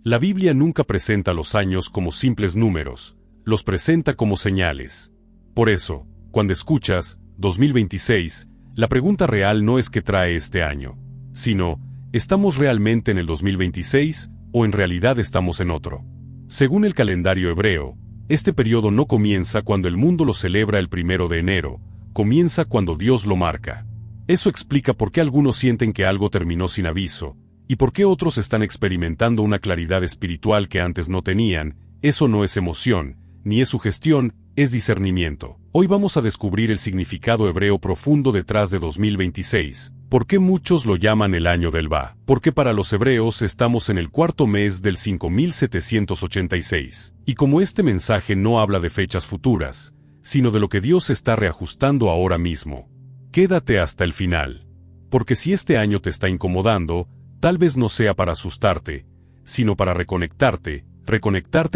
La Biblia nunca presenta los años como simples números, los presenta como señales. Por eso, cuando escuchas 2026, la pregunta real no es qué trae este año, sino, ¿estamos realmente en el 2026 o en realidad estamos en otro? Según el calendario hebreo, este periodo no comienza cuando el mundo lo celebra el 1 de enero, comienza cuando Dios lo marca. Eso explica por qué algunos sienten que algo terminó sin aviso, y por qué otros están experimentando una claridad espiritual que antes no tenían. Eso no es emoción, ni es sugestión, es discernimiento. Hoy vamos a descubrir el significado hebreo profundo detrás de 2026. ¿Por qué muchos lo llaman el año del Ba? Porque para los hebreos estamos en el cuarto mes del 5786. Y como este mensaje no habla de fechas futuras, sino de lo que Dios está reajustando ahora mismo, quédate hasta el final. Porque si este año te está incomodando, tal vez no sea para asustarte, sino para reconectarte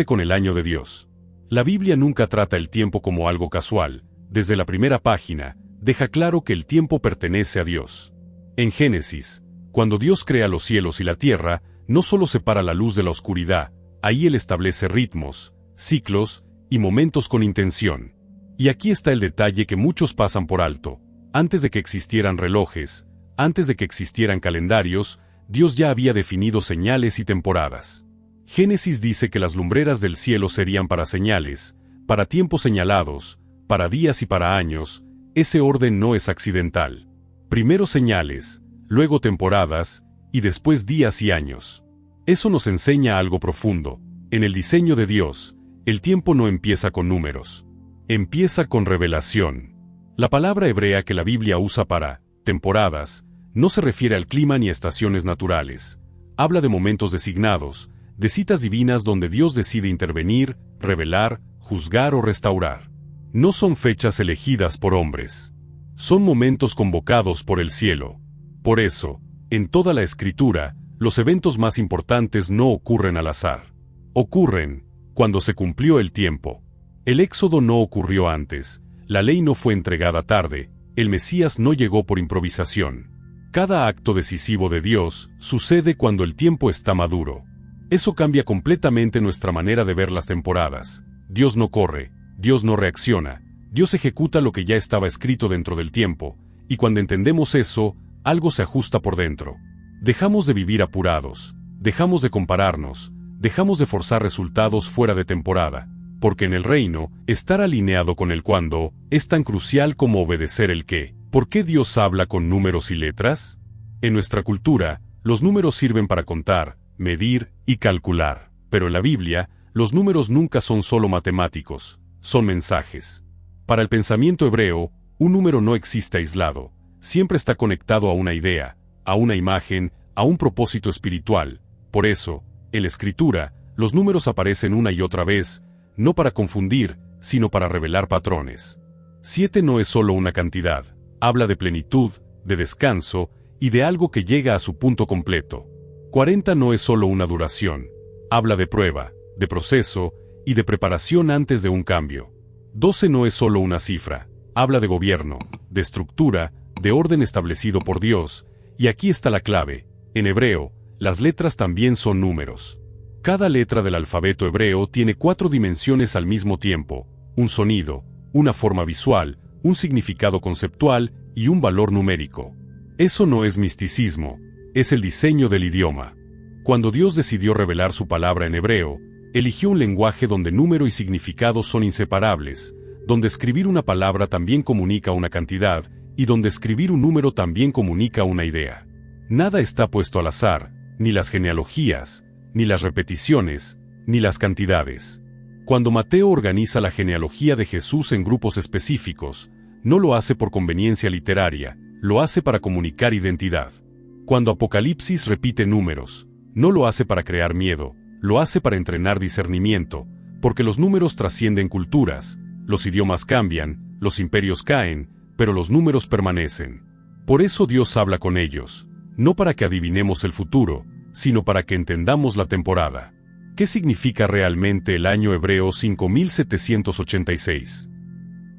con el año de Dios. La Biblia nunca trata el tiempo como algo casual. Desde la primera página, deja claro que el tiempo pertenece a Dios. En Génesis, cuando Dios crea los cielos y la tierra, no solo separa la luz de la oscuridad, ahí Él establece ritmos, ciclos y momentos con intención. Y aquí está el detalle que muchos pasan por alto. Antes de que existieran relojes, antes de que existieran calendarios, Dios ya había definido señales y temporadas. Génesis dice que las lumbreras del cielo serían para señales, para tiempos señalados, para días y para años. Ese orden no es accidental. Primero señales, luego temporadas, y después días y años. Eso nos enseña algo profundo. En el diseño de Dios, el tiempo no empieza con números. Empieza con revelación. La palabra hebrea que la Biblia usa para temporadas no se refiere al clima ni a estaciones naturales. Habla de momentos designados, de citas divinas donde Dios decide intervenir, revelar, juzgar o restaurar. No son fechas elegidas por hombres. Son momentos convocados por el cielo. Por eso, en toda la Escritura, los eventos más importantes no ocurren al azar. Ocurren cuando se cumplió el tiempo. El Éxodo no ocurrió antes, la ley no fue entregada tarde, el Mesías no llegó por improvisación. Cada acto decisivo de Dios sucede cuando el tiempo está maduro. Eso cambia completamente nuestra manera de ver las temporadas. Dios no corre, Dios no reacciona, Dios ejecuta lo que ya estaba escrito dentro del tiempo, y cuando entendemos eso, algo se ajusta por dentro. Dejamos de vivir apurados, dejamos de compararnos, dejamos de forzar resultados fuera de temporada, porque en el reino, estar alineado con el cuándo es tan crucial como obedecer el qué. ¿Por qué Dios habla con números y letras? En nuestra cultura, los números sirven para contar, medir y calcular, pero en la Biblia, los números nunca son solo matemáticos, son mensajes. Para el pensamiento hebreo, un número no existe aislado, siempre está conectado a una idea, a una imagen, a un propósito espiritual. Por eso, en la Escritura, los números aparecen una y otra vez, no para confundir, sino para revelar patrones. 7 no es solo una cantidad, habla de plenitud, de descanso y de algo que llega a su punto completo. 40 no es solo una duración, habla de prueba, de proceso y de preparación antes de un cambio. 12 no es solo una cifra, habla de gobierno, de estructura, de orden establecido por Dios, y aquí está la clave. En hebreo, las letras también son números. Cada letra del alfabeto hebreo tiene 4 dimensiones al mismo tiempo, un sonido, una forma visual, un significado conceptual y un valor numérico. Eso no es misticismo, es el diseño del idioma. Cuando Dios decidió revelar su palabra en hebreo, eligió un lenguaje donde número y significado son inseparables, donde escribir una palabra también comunica una cantidad, y donde escribir un número también comunica una idea. Nada está puesto al azar, ni las genealogías, ni las repeticiones, ni las cantidades. Cuando Mateo organiza la genealogía de Jesús en grupos específicos, no lo hace por conveniencia literaria, lo hace para comunicar identidad. Cuando Apocalipsis repite números, no lo hace para crear miedo, lo hace para entrenar discernimiento, porque los números trascienden culturas, los idiomas cambian, los imperios caen, pero los números permanecen. Por eso Dios habla con ellos, no para que adivinemos el futuro, sino para que entendamos la temporada. ¿Qué significa realmente el año hebreo 5786?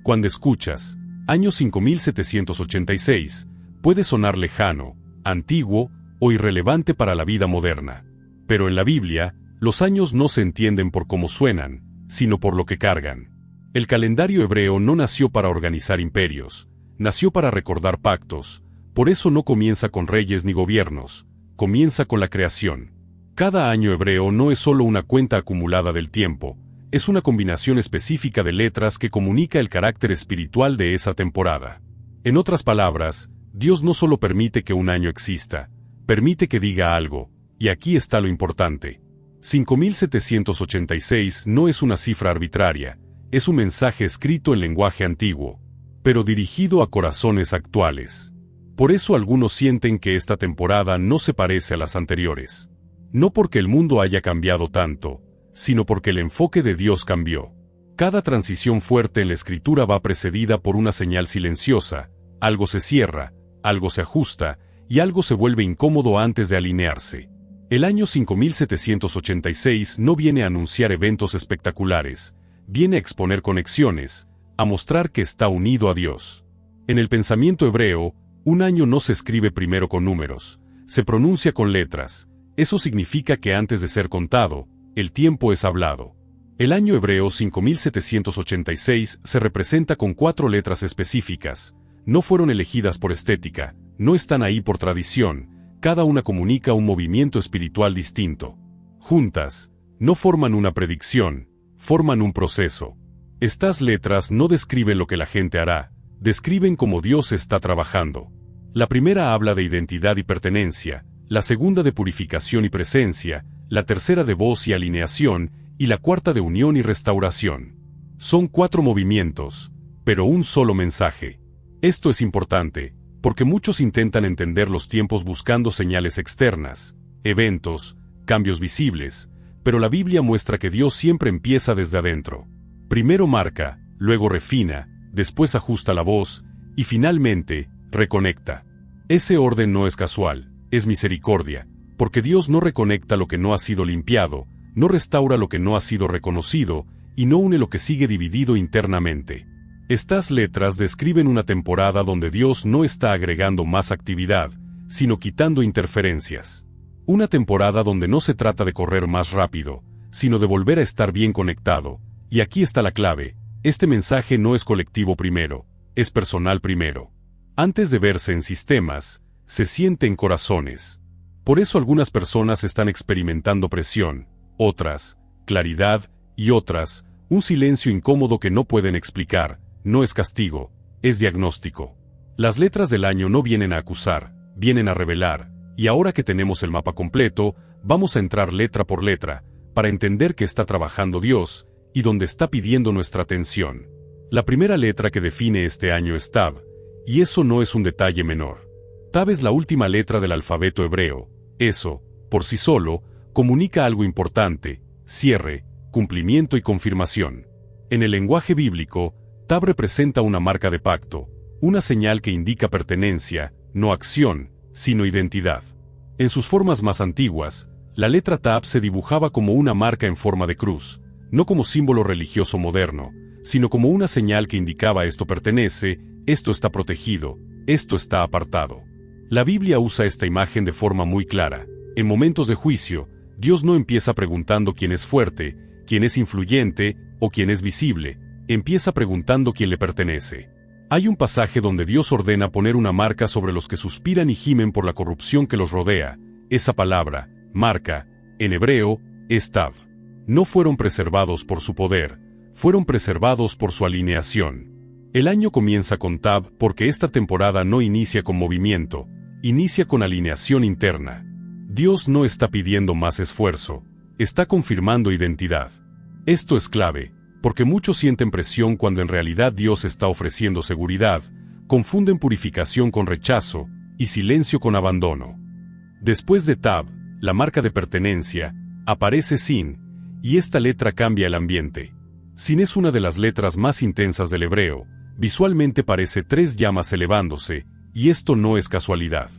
Cuando escuchas año 5786, puede sonar lejano, antiguo o irrelevante para la vida moderna. Pero en la Biblia, Los años no se entienden por cómo suenan, sino por lo que cargan. El calendario hebreo no nació para organizar imperios, nació para recordar pactos, por eso no comienza con reyes ni gobiernos, comienza con la creación. Cada año hebreo no es solo una cuenta acumulada del tiempo, es una combinación específica de letras que comunica el carácter espiritual de esa temporada. En otras palabras, Dios no solo permite que un año exista, permite que diga algo, y aquí está lo importante. 5786 no es una cifra arbitraria, es un mensaje escrito en lenguaje antiguo, pero dirigido a corazones actuales. Por eso algunos sienten que esta temporada no se parece a las anteriores. No porque el mundo haya cambiado tanto, sino porque el enfoque de Dios cambió. Cada transición fuerte en la escritura va precedida por una señal silenciosa, algo se cierra, algo se ajusta, y algo se vuelve incómodo antes de alinearse. El año 5786 no viene a anunciar eventos espectaculares, viene a exponer conexiones, a mostrar que está unido a Dios. En el pensamiento hebreo, un año no se escribe primero con números, se pronuncia con letras. Eso significa que antes de ser contado, el tiempo es hablado. El año hebreo 5786 se representa con 4 letras específicas. No fueron elegidas por estética, no están ahí por tradición, cada una comunica un movimiento espiritual distinto. Juntas, no forman una predicción, forman un proceso. Estas letras no describen lo que la gente hará, describen cómo Dios está trabajando. La primera habla de identidad y pertenencia, la segunda de purificación y presencia, la tercera de voz y alineación, y la cuarta de unión y restauración. Son 4 movimientos, pero un solo mensaje. Esto es importante, porque muchos intentan entender los tiempos buscando señales externas, eventos, cambios visibles, pero la Biblia muestra que Dios siempre empieza desde adentro. Primero marca, luego refina, después ajusta la voz, y finalmente, reconecta. Ese orden no es casual, es misericordia, porque Dios no reconecta lo que no ha sido limpiado, no restaura lo que no ha sido reconocido, y no une lo que sigue dividido internamente. Estas letras describen una temporada donde Dios no está agregando más actividad, sino quitando interferencias. Una temporada donde no se trata de correr más rápido, sino de volver a estar bien conectado, y aquí está la clave, este mensaje no es colectivo primero, es personal primero. Antes de verse en sistemas, se siente en corazones. Por eso algunas personas están experimentando presión, otras, claridad, y otras, un silencio incómodo que no pueden explicar. No es castigo, es diagnóstico. Las letras del año no vienen a acusar, vienen a revelar, y ahora que tenemos el mapa completo, vamos a entrar letra por letra, para entender que está trabajando Dios, y donde está pidiendo nuestra atención. La primera letra que define este año es Tab, y eso no es un detalle menor. Tab es la última letra del alfabeto hebreo. Eso, por sí solo, comunica algo importante, cierre, cumplimiento y confirmación. En el lenguaje bíblico, Tab representa una marca de pacto, una señal que indica pertenencia, no acción, sino identidad. En sus formas más antiguas, la letra Tab se dibujaba como una marca en forma de cruz, no como símbolo religioso moderno, sino como una señal que indicaba esto pertenece, esto está protegido, esto está apartado. La Biblia usa esta imagen de forma muy clara. En momentos de juicio, Dios no empieza preguntando quién es fuerte, quién es influyente o quién es visible, empieza preguntando quién le pertenece. Hay un pasaje donde Dios ordena poner una marca sobre los que suspiran y gimen por la corrupción que los rodea. Esa palabra, marca, en hebreo, es Tab. No fueron preservados por su poder, fueron preservados por su alineación. El año comienza con Tab porque esta temporada no inicia con movimiento, inicia con alineación interna. Dios no está pidiendo más esfuerzo, está confirmando identidad. Esto es clave, porque muchos sienten presión cuando en realidad Dios está ofreciendo seguridad, confunden purificación con rechazo, y silencio con abandono. Después de Tab, la marca de pertenencia, aparece Sin, y esta letra cambia el ambiente. Sin es una de las letras más intensas del hebreo, visualmente parece 3 llamas elevándose, y esto no es casualidad.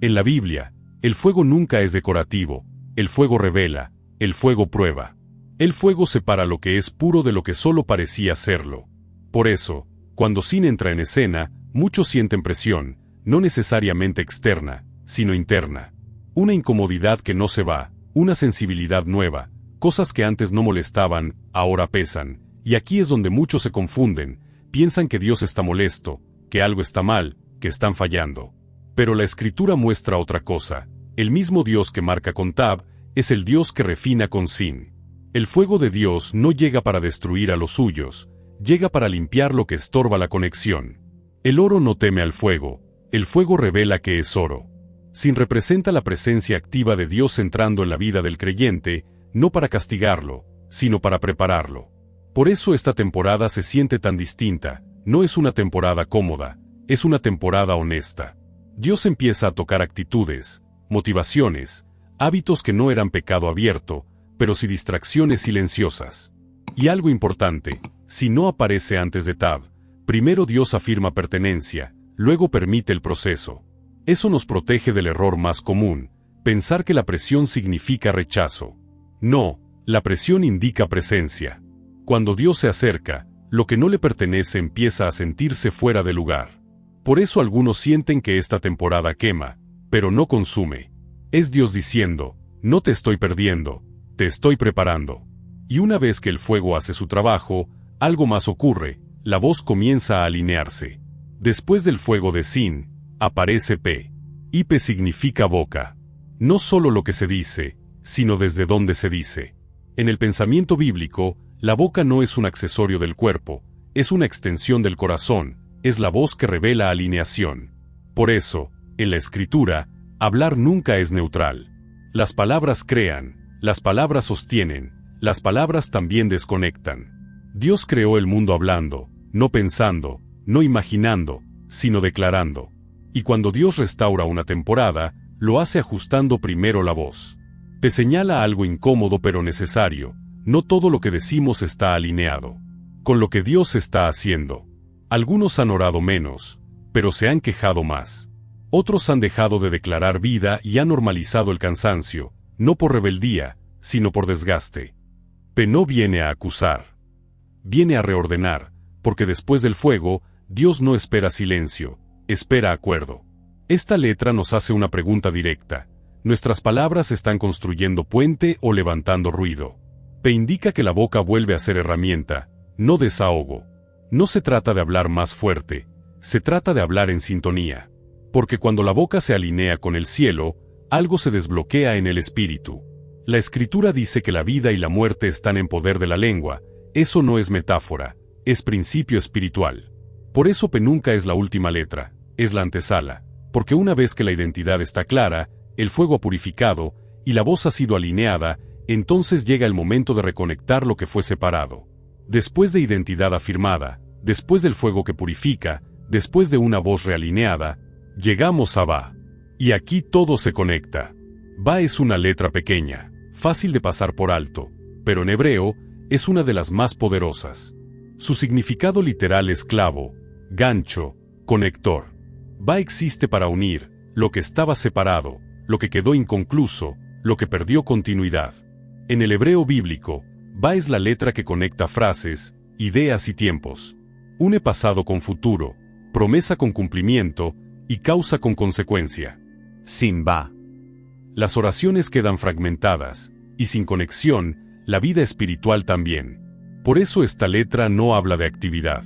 En la Biblia, el fuego nunca es decorativo, el fuego revela, el fuego prueba. El fuego separa lo que es puro de lo que solo parecía serlo. Por eso, cuando Sin entra en escena, muchos sienten presión, no necesariamente externa, sino interna. Una incomodidad que no se va, una sensibilidad nueva, Cosas que antes no molestaban, ahora pesan, y aquí es donde muchos se confunden, piensan que Dios está molesto, que algo está mal, que están fallando. Pero la Escritura muestra otra cosa. El mismo Dios que marca con Tab es el Dios que refina con Sin. El fuego de Dios no llega para destruir a los suyos, llega para limpiar lo que estorba la conexión. El oro no teme al fuego, el fuego revela que es oro. Sin representa la presencia activa de Dios entrando en la vida del creyente, no para castigarlo, sino para prepararlo. Por eso esta temporada se siente tan distinta, no es una temporada cómoda, es una temporada honesta. Dios empieza a tocar actitudes, motivaciones, hábitos que no eran pecado abierto, pero sí distracciones silenciosas. Y algo importante, si no aparece antes de Tab, primero Dios afirma pertenencia, luego permite el proceso. Eso nos protege del error más común, pensar que la presión significa rechazo. No, la presión indica presencia. Cuando Dios se acerca, lo que no le pertenece empieza a sentirse fuera de lugar. Por eso algunos sienten que esta temporada quema, pero no consume. Es Dios diciendo, no te estoy perdiendo, te estoy preparando. Y una vez que el fuego hace su trabajo, algo más ocurre, la voz comienza a alinearse. Después del fuego de Sin, aparece P. Y P significa boca. No solo lo que se dice, sino desde dónde se dice. En el pensamiento bíblico, la boca no es un accesorio del cuerpo, es una extensión del corazón, es la voz que revela alineación. Por eso, en la Escritura, hablar nunca es neutral. Las palabras crean, las palabras sostienen, las palabras también desconectan. Dios creó el mundo hablando, no pensando, no imaginando, sino declarando. Y cuando Dios restaura una temporada, lo hace ajustando primero la voz. P señala algo incómodo pero necesario. No todo lo que decimos está alineado con lo que Dios está haciendo. Algunos han orado menos, pero se han quejado más. Otros han dejado de declarar vida y han normalizado el cansancio, no por rebeldía, sino por desgaste. P no viene a acusar. Viene a reordenar, porque después del fuego, Dios no espera silencio, espera acuerdo. Esta letra nos hace una pregunta directa. ¿Nuestras palabras están construyendo puente o levantando ruido? P indica que la boca vuelve a ser herramienta, no desahogo. No se trata de hablar más fuerte, se trata de hablar en sintonía. Porque cuando la boca se alinea con el cielo, algo se desbloquea en el espíritu. La Escritura dice que la vida y la muerte están en poder de la lengua, eso no es metáfora, es principio espiritual. Por eso P nunca es la última letra, es la antesala, porque una vez que la identidad está clara, el fuego ha purificado, y la voz ha sido alineada, entonces llega el momento de reconectar lo que fue separado. Después de identidad afirmada, después del fuego que purifica, después de una voz realineada, llegamos a Va. Y aquí todo se conecta. Va es una letra pequeña, fácil de pasar por alto, pero en hebreo, es una de las más poderosas. Su significado literal es clavo, gancho, conector. Va existe para unir lo que estaba separado, lo que quedó inconcluso, lo que perdió continuidad. En el hebreo bíblico, Va es la letra que conecta frases, ideas y tiempos. Une pasado con futuro, promesa con cumplimiento y causa con consecuencia. Sin Va, las oraciones quedan fragmentadas, y sin conexión, la vida espiritual también. Por eso esta letra no habla de actividad,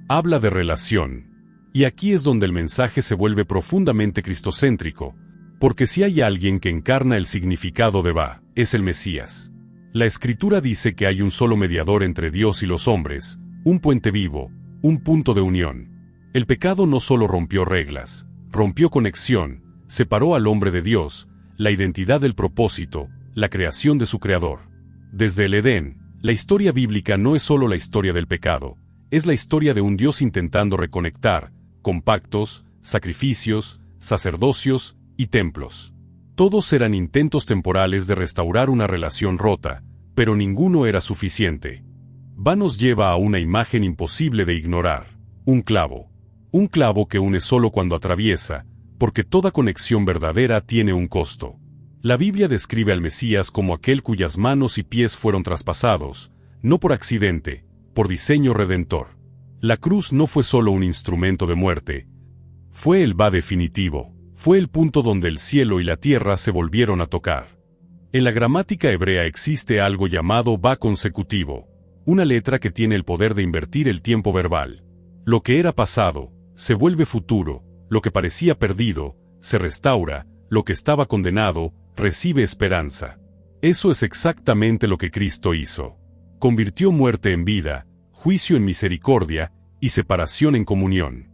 habla de relación. Y aquí es donde el mensaje se vuelve profundamente cristocéntrico, porque si hay alguien que encarna el significado de Va, es el Mesías. La Escritura dice que hay un solo mediador entre Dios y los hombres, un puente vivo, un punto de unión. El pecado no solo rompió reglas, rompió conexión, separó al hombre de Dios, la identidad del propósito, la creación de su Creador. Desde el Edén, la historia bíblica no es solo la historia del pecado, es la historia de un Dios intentando reconectar, con pactos, sacrificios, sacerdocios y templos. Todos eran intentos temporales de restaurar una relación rota, pero ninguno era suficiente. Va nos lleva a una imagen imposible de ignorar, un clavo. Un clavo que une solo cuando atraviesa, porque toda conexión verdadera tiene un costo. La Biblia describe al Mesías como aquel cuyas manos y pies fueron traspasados, no por accidente, por diseño redentor. La cruz no fue solo un instrumento de muerte, fue el Va definitivo. Fue el punto donde el cielo y la tierra se volvieron a tocar. En la gramática hebrea existe algo llamado va consecutivo, una letra que tiene el poder de invertir el tiempo verbal. Lo que era pasado, se vuelve futuro, lo que parecía perdido, se restaura, lo que estaba condenado, recibe esperanza. Eso es exactamente lo que Cristo hizo. Convirtió muerte en vida, juicio en misericordia, y separación en comunión.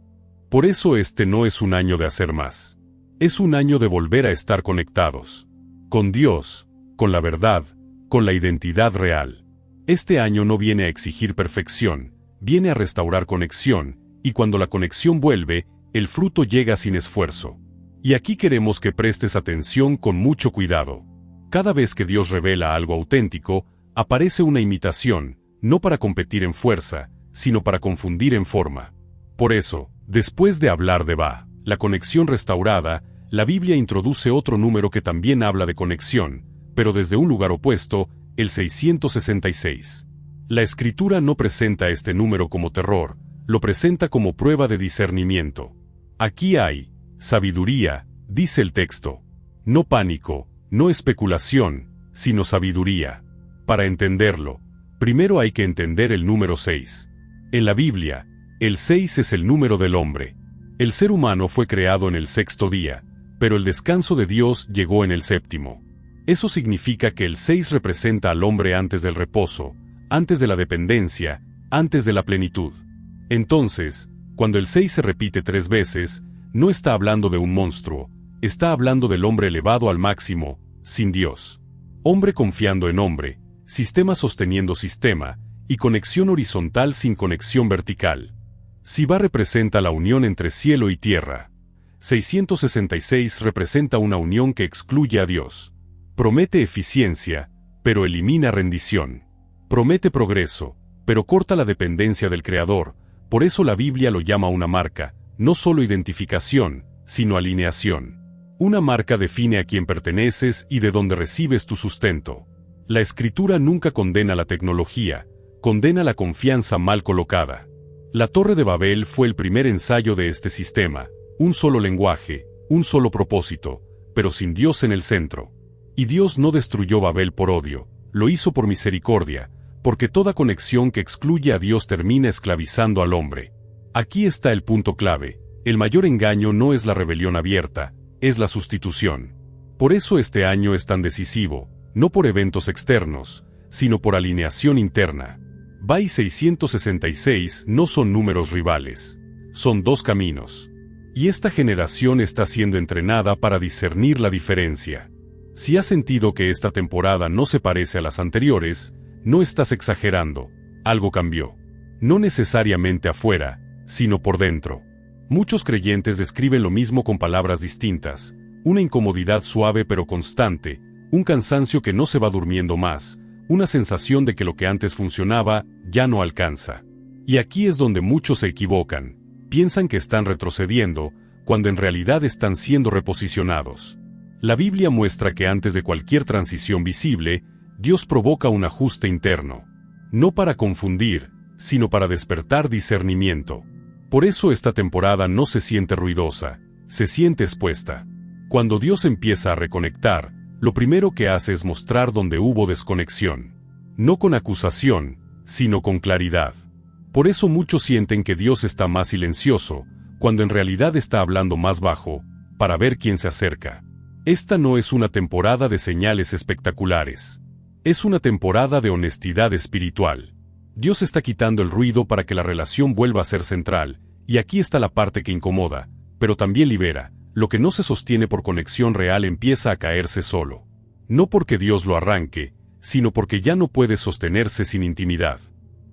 Por eso este no es un año de hacer más. Es un año de volver a estar conectados. Con Dios, con la verdad, con la identidad real. Este año no viene a exigir perfección, viene a restaurar conexión, y cuando la conexión vuelve, el fruto llega sin esfuerzo. Y aquí queremos que prestes atención con mucho cuidado. Cada vez que Dios revela algo auténtico, aparece una imitación, no para competir en fuerza, sino para confundir en forma. Por eso, después de hablar de va, la conexión restaurada, la Biblia introduce otro número que también habla de conexión, pero desde un lugar opuesto, el 666. La Escritura no presenta este número como terror, lo presenta como prueba de discernimiento. Aquí hay sabiduría, dice el texto. No pánico, no especulación, sino sabiduría. Para entenderlo, primero hay que entender el número 6. En la Biblia, el 6 es el número del hombre. El ser humano fue creado en el sexto día, pero el descanso de Dios llegó en el séptimo. Eso significa que el 6 representa al hombre antes del reposo, antes de la dependencia, antes de la plenitud. Entonces, cuando el 6 se repite 3 veces, no está hablando de un monstruo, está hablando del hombre elevado al máximo, sin Dios. Hombre confiando en hombre, sistema sosteniendo sistema, y conexión horizontal sin conexión vertical. Sivá representa la unión entre cielo y tierra. 666 representa una unión que excluye a Dios. Promete eficiencia, pero elimina rendición. Promete progreso, pero corta la dependencia del Creador, por eso la Biblia lo llama una marca, no solo identificación, sino alineación. Una marca define a quién perteneces y de dónde recibes tu sustento. La Escritura nunca condena la tecnología, condena la confianza mal colocada. La Torre de Babel fue el primer ensayo de este sistema, un solo lenguaje, un solo propósito, pero sin Dios en el centro. Y Dios no destruyó Babel por odio, lo hizo por misericordia, porque toda conexión que excluye a Dios termina esclavizando al hombre. Aquí está el punto clave, el mayor engaño no es la rebelión abierta, es la sustitución. Por eso este año es tan decisivo, no por eventos externos, sino por alineación interna. Va y 666 no son números rivales, son dos caminos. Y esta generación está siendo entrenada para discernir la diferencia. Si has sentido que esta temporada no se parece a las anteriores, no estás exagerando, algo cambió. No necesariamente afuera, sino por dentro. Muchos creyentes describen lo mismo con palabras distintas, una incomodidad suave pero constante, un cansancio que no se va durmiendo más, una sensación de que lo que antes funcionaba ya no alcanza. Y aquí es donde muchos se equivocan, piensan que están retrocediendo, cuando en realidad están siendo reposicionados. La Biblia muestra que antes de cualquier transición visible, Dios provoca un ajuste interno. No para confundir, sino para despertar discernimiento. Por eso esta temporada no se siente ruidosa, se siente expuesta. Cuando Dios empieza a reconectar, lo primero que hace es mostrar donde hubo desconexión. No con acusación, sino con claridad. Por eso muchos sienten que Dios está más silencioso, cuando en realidad está hablando más bajo, para ver quién se acerca. Esta no es una temporada de señales espectaculares. Es una temporada de honestidad espiritual. Dios está quitando el ruido para que la relación vuelva a ser central, y aquí está la parte que incomoda, pero también libera. Lo que no se sostiene por conexión real empieza a caerse solo. No porque Dios lo arranque, sino porque ya no puede sostenerse sin intimidad.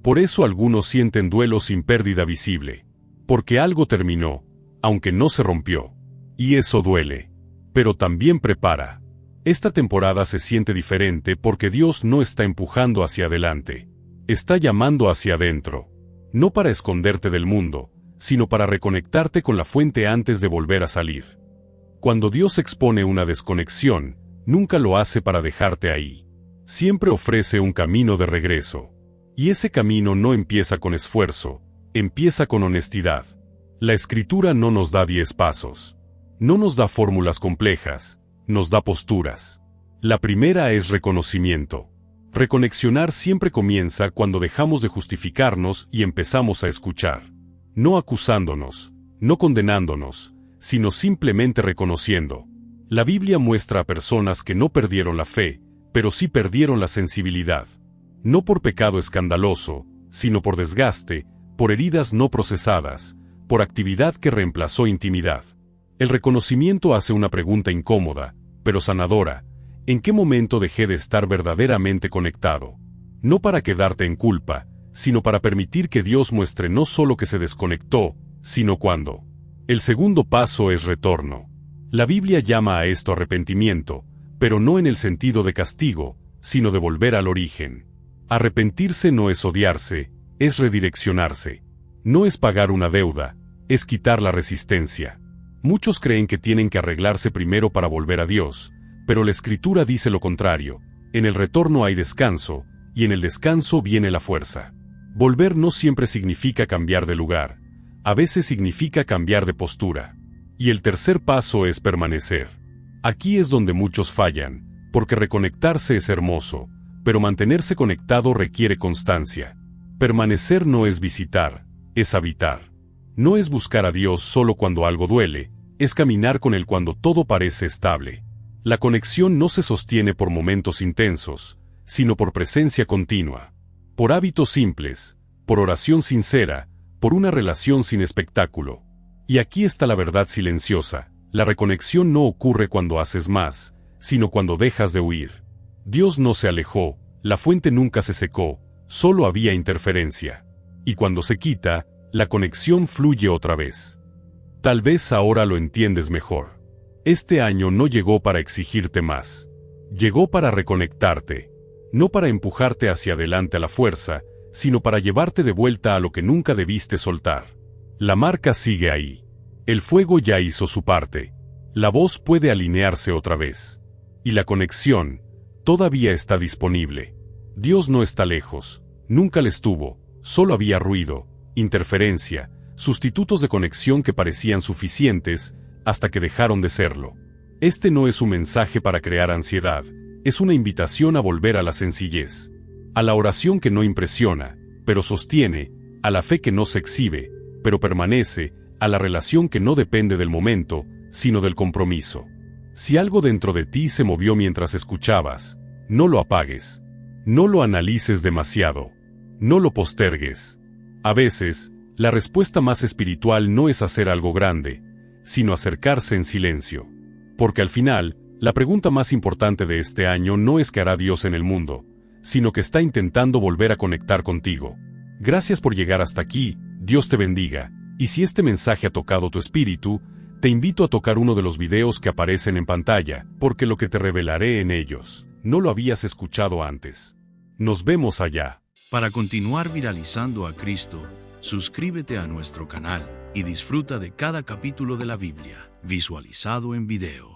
Por eso algunos sienten duelo sin pérdida visible. Porque algo terminó, aunque no se rompió. Y eso duele. Pero también prepara. Esta temporada se siente diferente porque Dios no está empujando hacia adelante. Está llamando hacia adentro. No para esconderte del mundo, sino para reconectarte con la fuente antes de volver a salir. Cuando Dios expone una desconexión, nunca lo hace para dejarte ahí. Siempre ofrece un camino de regreso. Y ese camino no empieza con esfuerzo, empieza con honestidad. La Escritura no nos da 10 pasos. No nos da fórmulas complejas, nos da posturas. La primera es reconocimiento. Reconexionar siempre comienza cuando dejamos de justificarnos y empezamos a escuchar. No acusándonos, no condenándonos, sino simplemente reconociendo. La Biblia muestra a personas que no perdieron la fe, pero sí perdieron la sensibilidad. No por pecado escandaloso, sino por desgaste, por heridas no procesadas, por actividad que reemplazó intimidad. El reconocimiento hace una pregunta incómoda, pero sanadora. ¿En qué momento dejé de estar verdaderamente conectado? No para quedarte en culpa, sino para permitir que Dios muestre no solo que se desconectó, sino cuándo. El segundo paso es retorno. La Biblia llama a esto arrepentimiento, pero no en el sentido de castigo, sino de volver al origen. Arrepentirse no es odiarse, es redireccionarse. No es pagar una deuda, es quitar la resistencia. Muchos creen que tienen que arreglarse primero para volver a Dios, pero la Escritura dice lo contrario. En el retorno hay descanso, y en el descanso viene la fuerza. Volver no siempre significa cambiar de lugar, a veces significa cambiar de postura. Y el tercer paso es permanecer. Aquí es donde muchos fallan, porque reconectarse es hermoso, pero mantenerse conectado requiere constancia. Permanecer no es visitar, es habitar. No es buscar a Dios solo cuando algo duele, es caminar con Él cuando todo parece estable. La conexión no se sostiene por momentos intensos, sino por presencia continua. Por hábitos simples, por oración sincera, por una relación sin espectáculo. Y aquí está la verdad silenciosa. La reconexión no ocurre cuando haces más, sino cuando dejas de huir. Dios no se alejó, la fuente nunca se secó, solo había interferencia. Y cuando se quita, la conexión fluye otra vez. Tal vez ahora lo entiendes mejor. Este año no llegó para exigirte más. Llegó para reconectarte. No para empujarte hacia adelante a la fuerza, sino para llevarte de vuelta a lo que nunca debiste soltar. La marca sigue ahí. El fuego ya hizo su parte. La voz puede alinearse otra vez. Y la conexión todavía está disponible. Dios no está lejos, nunca le estuvo, solo había ruido, interferencia, sustitutos de conexión que parecían suficientes, hasta que dejaron de serlo. Este no es un mensaje para crear ansiedad, es una invitación a volver a la sencillez. A la oración que no impresiona, pero sostiene, a la fe que no se exhibe, pero permanece, a la relación que no depende del momento, sino del compromiso. Si algo dentro de ti se movió mientras escuchabas, no lo apagues. No lo analices demasiado. No lo postergues. A veces, la respuesta más espiritual no es hacer algo grande, sino acercarse en silencio. Porque al final, la pregunta más importante de este año no es qué hará Dios en el mundo, sino que está intentando volver a conectar contigo. Gracias por llegar hasta aquí, Dios te bendiga, y si este mensaje ha tocado tu espíritu, te invito a tocar uno de los videos que aparecen en pantalla, porque lo que te revelaré en ellos, no lo habías escuchado antes. Nos vemos allá. Para continuar viralizando a Cristo, suscríbete a nuestro canal y disfruta de cada capítulo de la Biblia, visualizado en video.